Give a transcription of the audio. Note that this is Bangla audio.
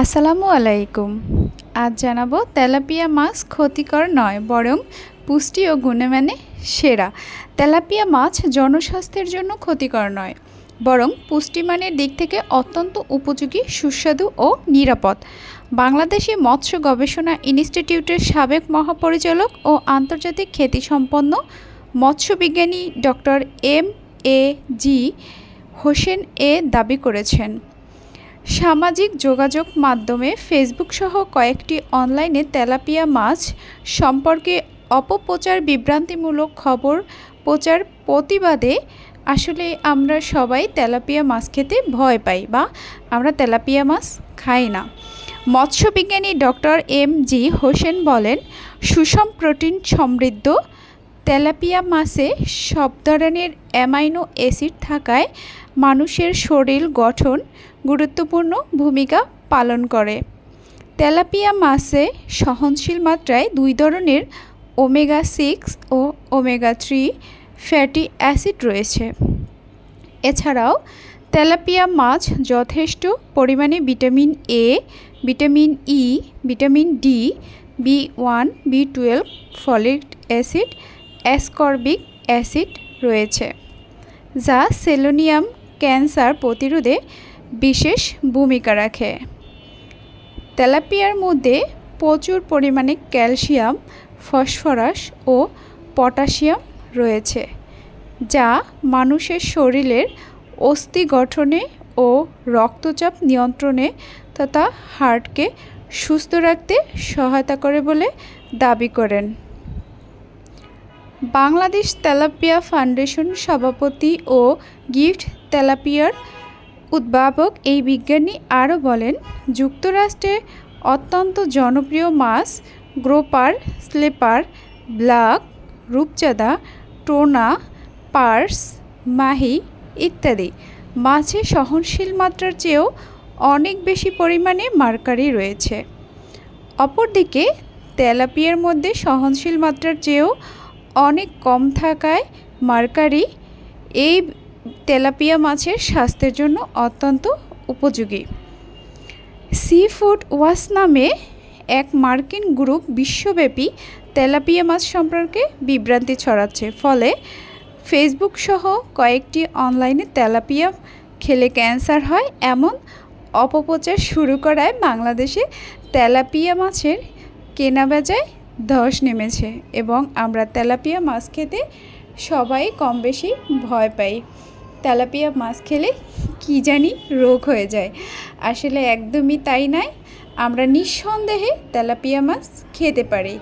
আসসালামু আলাইকুম। আজ জানাবো তেলাপিয়া মাছ ক্ষতিকর নয় বরং পুষ্টি ও গুণমানে সেরা। তেলাপিয়া মাছ জনস্বাস্থ্যের জন্য ক্ষতিকর নয় বরং পুষ্টিমানের দিক থেকে অত্যন্ত উপযোগী, সুস্বাদু ও নিরাপদ। বাংলাদেশি মৎস্য গবেষণা ইনস্টিটিউটের সাবেক মহাপরিচালক ও আন্তর্জাতিক খ্যাতিসম্পন্ন মৎস্যবিজ্ঞানী ডক্টর এম.এ.জি. হোসেন দাবি করেছেন। সামাজিক যোগাযোগ মাধ্যমে ফেসবুক সহ কয়েকটি অনলাইনে তেলাপিয়া মাছ সম্পর্কে অপপ্রচার, বিভ্রান্তিমূলক খবর প্রচার প্রতিবাদে আসলে আমরা সবাই তেলাপিয়া মাছ খেতে ভয় পাই বা আমরা তেলাপিয়া মাছ খাই না। মৎস্যবিজ্ঞানী ডক্টর এম.জি. হোসেন বলেন, সুষম প্রোটিন সমৃদ্ধ তেলাপিয়া মাছে সব ধরনের অ্যামাইনো অ্যাসিড থাকায় মানুষের শরীর গঠন গুরুত্বপূর্ণ ভূমিকা পালন করে। তেলাপিয়া মাছে সহনশীল মাত্রায় 2 ধরনের ওমেগা-6 ও ওমেগা-3 ফ্যাটি অ্যাসিড রয়েছে। এছাড়াও তেলাপিয়া মাছ যথেষ্ট পরিমাণে vitamin A, vitamin E, vitamin D, B one, বি12, ফলিক অ্যাসিড, অ্যাসকর্বিক অ্যাসিড রয়েছে, যা সেলেনিয়াম ক্যান্সার প্রতিরোধে বিশেষ ভূমিকা রাখে। তেলাপিয়ার মধ্যে প্রচুর পরিমাণে ক্যালসিয়াম, ফসফরাস ও পটাশিয়াম রয়েছে, যা মানুষের শরীরের অস্থি গঠনে ও রক্তচাপ নিয়ন্ত্রণে তথা হার্টকে সুস্থ রাখতে সহায়তা করে বলে দাবি করেন। বাংলাদেশ তেলাপিয়া ফাউন্ডেশন সভাপতি ও গিফট তেলাপিয়ার উদ্ভাবক এই বিজ্ঞানী আরও বলেন, যুক্তরাষ্ট্রে অত্যন্ত জনপ্রিয় মাছ গ্রোপার, স্লিপার, ব্ল্যাক, রূপচাঁদা, টোনা, পার্স, মাহি ইত্যাদি মাছে সহনশীল মাত্রার চেয়েও অনেক বেশি পরিমাণে মার্কারি রয়েছে। অপরদিকে তেলাপিয়ার মধ্যে সহনশীল মাত্রার চেয়েও অনেক কম থাকায় মার্কারি এই তেলাপিয়া মাছের স্বাস্থ্যের জন্য অত্যন্ত উপযোগী। সি ফুড ওয়াচ নামে এক মার্কিন গ্রুপ বিশ্বব্যাপী তেলাপিয়া মাছ সম্পর্কে বিভ্রান্তি ছড়াচ্ছে, ফলে ফেসবুক সহ কয়েকটি অনলাইনে তেলাপিয়া খেলে ক্যান্সার হয় এমন অপপ্রচার শুরু করায় বাংলাদেশে তেলাপিয়া মাছের কেনাবেচায় ধস নেমেছে এবং আমরা তেলাপিয়া মাছ খেতে সবাই কম বেশি ভয় পাই। তেলাপিয়া মাছ খেলে কী জানি রোগ হয়ে যায়, আসলে একদমই তাই নয়। আমরা নিঃসন্দেহে তেলাপিয়া মাছ খেতে পারি।